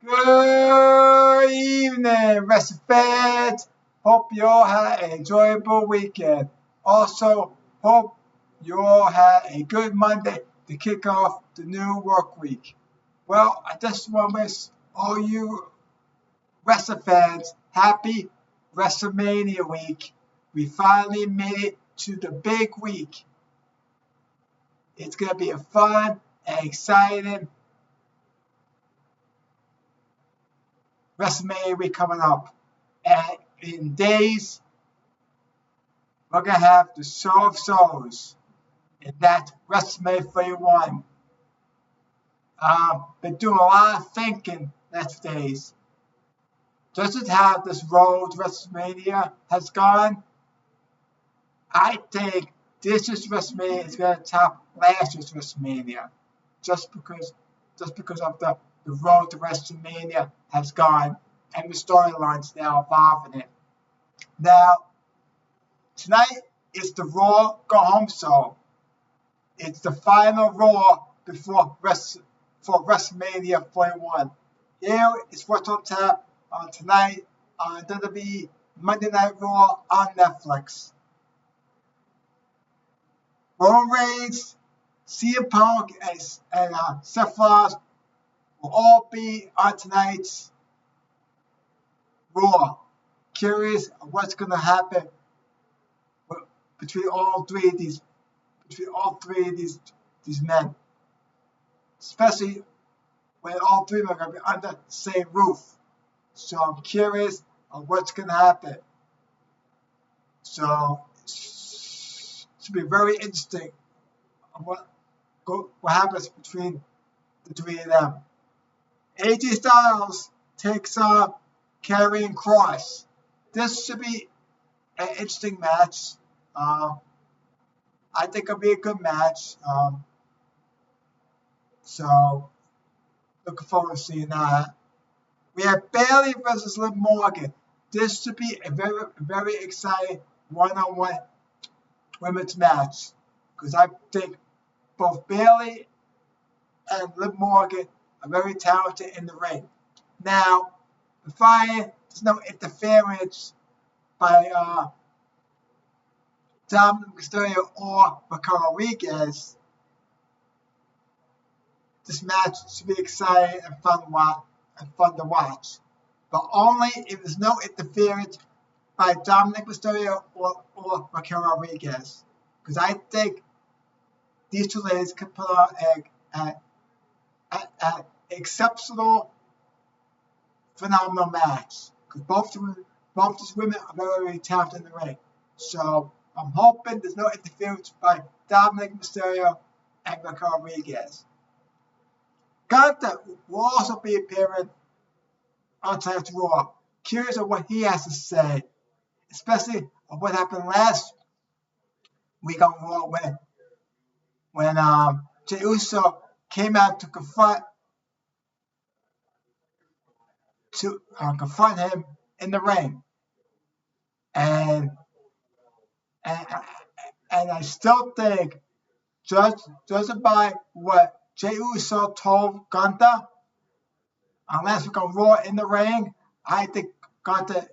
Good evening, wrestling fans. Hope you all had an enjoyable weekend. Also, hope you all had a good Monday to kick off the new work week. Well, I just want to wish all you wrestling fans happy Wrestlemania week. We finally made it to the big week. It's going to be a fun and exciting WrestleMania week coming up. And in days, we're going to have the Show of Shows. And that's WrestleMania 31. Been doing a lot of thinking next days. Just as how this road to WrestleMania has gone, I think this year's WrestleMania is going to top last year's WrestleMania. Just because of the road to WrestleMania has gone and the storylines now involved in it. Now, tonight is the Raw Go Home Show. It's the final Raw before WrestleMania 41. Here is what's on tap tonight on WWE Monday Night Raw on Netflix. Roman Reigns, CM Punk, and Seth Rollins will all be on tonight's Raw. Curious what's going to happen between all three of these men, especially when all three of them are going to be under the same roof. So I'm curious on what's going to happen. So it should be very interesting on what happens between the three of them. AJ Styles takes on Karrion Kross. This should be an interesting match. I think it'll be a good match. So looking forward to seeing that. We have Bayley versus Liv Morgan. This should be a very, very exciting one-on-one women's match, because I think both Bayley and Liv Morgan are very talented in the ring. Now, there's no interference by Dominic Mysterio or Raquel Rodriguez, this match should be exciting and fun to watch. But only if there's no interference by Dominic Mysterio or Raquel Rodriguez. Because I think these two ladies can put on an exceptional, phenomenal match. Because both these women are very, very talented in the ring. So I'm hoping there's no interference by Dominic Mysterio and Raquel Rodriguez. Gunther will also be appearing on tonight's Raw. Curious of what he has to say, especially of what happened last week on Raw when Jey Uso came out to confront him in the ring, and I still think, judging by what Jey Uso told Gunther last week on Raw in the ring, I think Gunther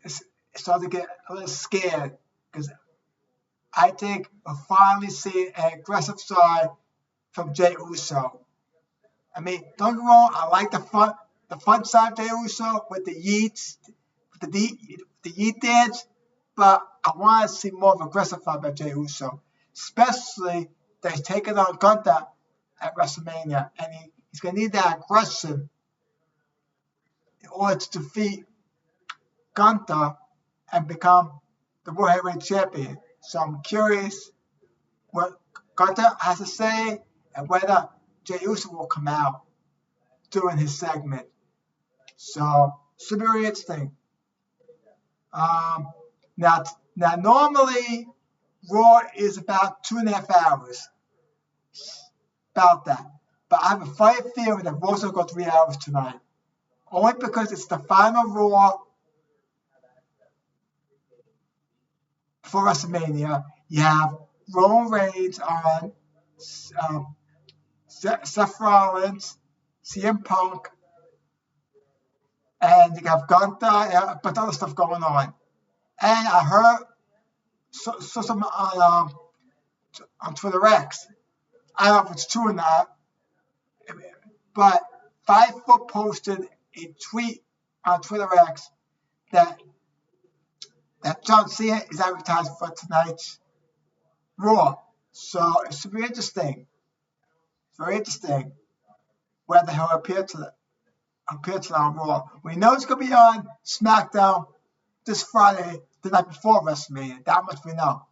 is starting to get a little scared, because I think we'll finally see an aggressive side from Jey Uso. I mean, don't get me wrong, I like the fun side of Jey Uso with the yeets, with the yeet dance, but I want to see more of an aggressive side by Jey Uso, especially that he's taking on Gunther at WrestleMania, and he's going to need that aggression in order to defeat Gunther and become the World Heavyweight Champion. So I'm curious what Gunther has to say and whether Jey Uso will come out during his segment. So should be very interesting. Now normally Raw is about 2.5 hours. About that. But I have a funny feeling that Raw's going to go 3 hours tonight. Only because it's the final Raw for WrestleMania. You have Roman Reigns on, Seth Rollins, CM Punk, and you have Gunther, and a bunch of other stuff going on. And I heard some on Twitter X. I don't know if it's true or not, but 5 Foot posted a tweet on Twitter X that John Cena is advertised for tonight's Raw. So it should be interesting. It's very interesting whether he'll appear to on Raw. We know it's going to be on SmackDown this Friday, the night before WrestleMania. That much we know.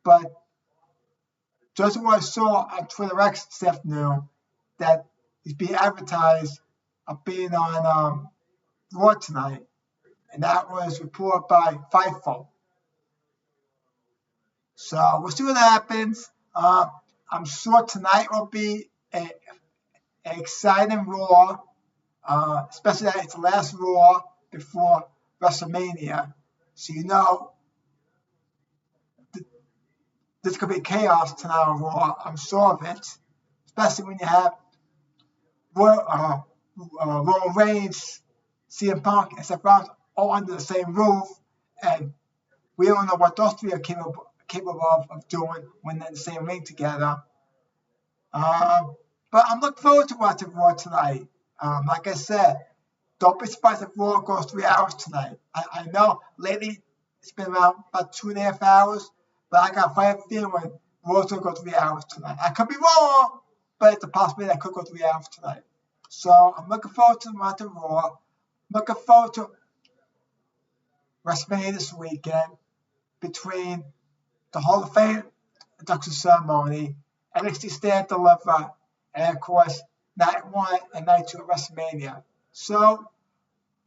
But just what I saw on Twitter X this afternoon, that he's being advertised of being on Raw tonight, and that was reported by FIFO. So we'll see what happens. I'm sure tonight will be an exciting Raw, especially that it's the last Raw before WrestleMania. So you know there's going to be chaos tonight on Raw. I'm sure of it, especially when you have Roman Reigns, CM Punk, and Seth Rollins all under the same roof, and we don't know what those three are capable of doing when they're in the same ring together. But I'm looking forward to watching Raw tonight. Like I said, don't be surprised if Raw goes 3 hours tonight. I know lately it's been around about 2.5 hours, but I got a funny feeling Raw's going to go 3 hours tonight. I could be wrong, but it's a possibility I could go 3 hours tonight. So I'm looking forward to watching Raw. Looking forward to WrestleMania this weekend between the Hall of Fame induction ceremony, NXT Stand Deliver, and of course, Night 1 and Night 2 at WrestleMania. So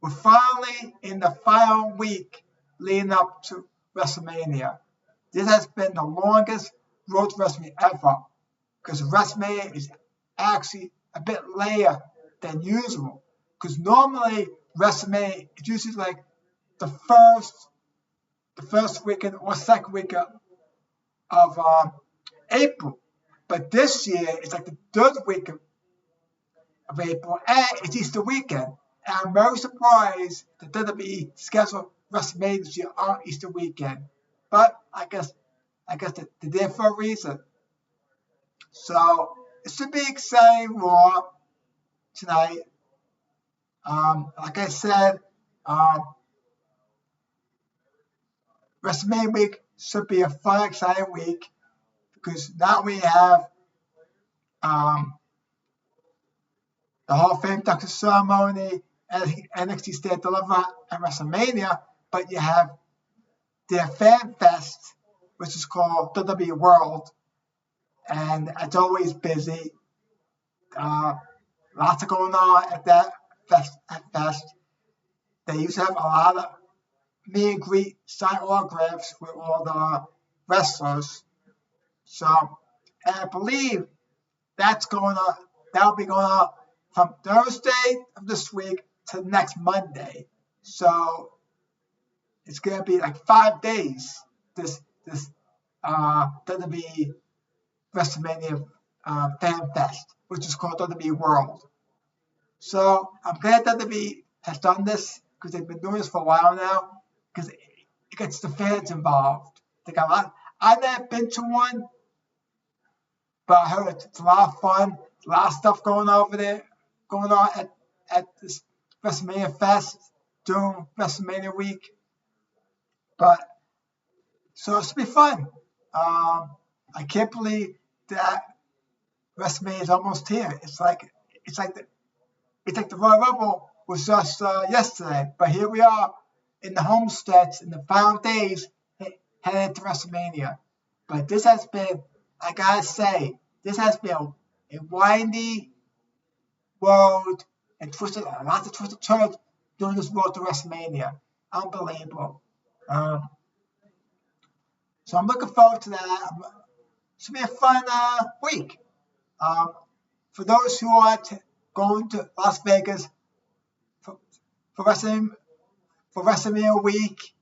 we're finally in the final week leading up to WrestleMania. This has been the longest road to WrestleMania ever, because WrestleMania is actually a bit later than usual. Because normally WrestleMania is usually like the first weekend or second weekend of April. But this year it's like the third weekend of April, and it's Easter weekend. And I'm very surprised that WWE scheduled WrestleMania this year on Easter weekend. But I guess they're there for a reason. So it should be exciting Raw tonight. Like I said, WrestleMania week should be a fun, exciting week, because now we have the Hall of Fame induction ceremony, NXT Stand Deliver, and WrestleMania, but you have their Fan Fest, which is called WWE World, and it's always busy. Lots of going on at that fest. They used to have a lot of meet and greet, sign autographs with all the wrestlers. So, and I believe that'll be going on from Thursday of this week to next Monday. So it's gonna be like 5 days. This WWE WrestleMania Fan Fest, which is called WWE World. So I'm glad WWE has done this, because they've been doing this for a while now, because it gets the fans involved. They got a lot. I've never been to one, but I heard it's a lot of fun. A lot of stuff going on at this WrestleMania Fest during WrestleMania week. But so it should be fun. I can't believe that WrestleMania is almost here. It's like the Royal Rumble was just yesterday, but here we are in the home stretch in the final days heading into WrestleMania. But this has been, I gotta say, a windy road and lots of twisted turns during this road to WrestleMania. Unbelievable. So I'm looking forward to that. It should be a fun week. For those who are going to Las Vegas for WrestleMania week,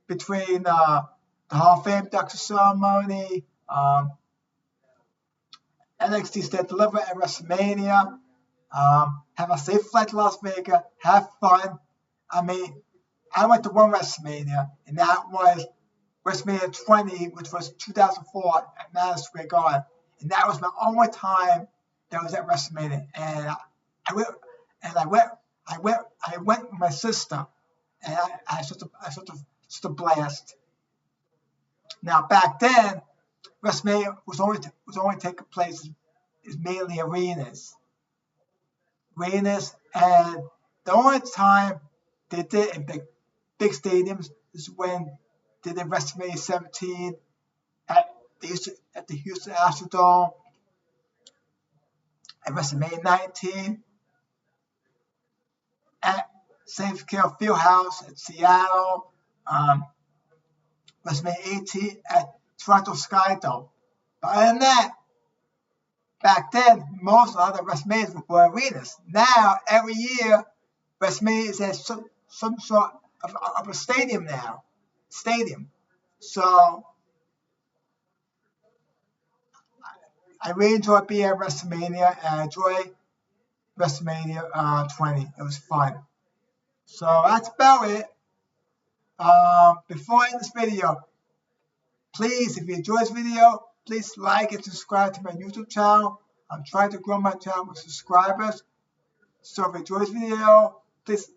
between the Hall of Fame induction ceremony, NXT Stand Deliver, and WrestleMania. Have a safe flight to Las Vegas. Have fun. I mean, I went to one WrestleMania, and that was WrestleMania 20, which was 2004 at Madison Square Garden, and that was my only time that was at WrestleMania. And I went, I went with my sister, and I had such a blast. Now back then, WrestleMania was only taking place in mainly arenas, and the only time they did in big stadiums is when they did WrestleMania 17 at the Houston Astrodome, and WrestleMania 19 at St. Care Fieldhouse in Seattle, WrestleMania 18 at Toronto Skydome. But other than that, back then, most other WrestleManias were arenas. Now, every year, WrestleMania is at some sort of a stadium now. So, I really enjoyed being at WrestleMania, and I enjoyed WrestleMania 20. It was fun. So, that's about it. Before I end this video, please, if you enjoyed this video, please like and subscribe to my YouTube channel. I'm trying to grow my channel with subscribers. So if you enjoyed this video, please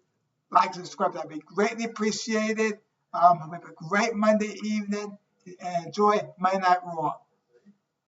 like and subscribe. That'd be greatly appreciated. Have a great Monday evening and enjoy Monday Night Raw.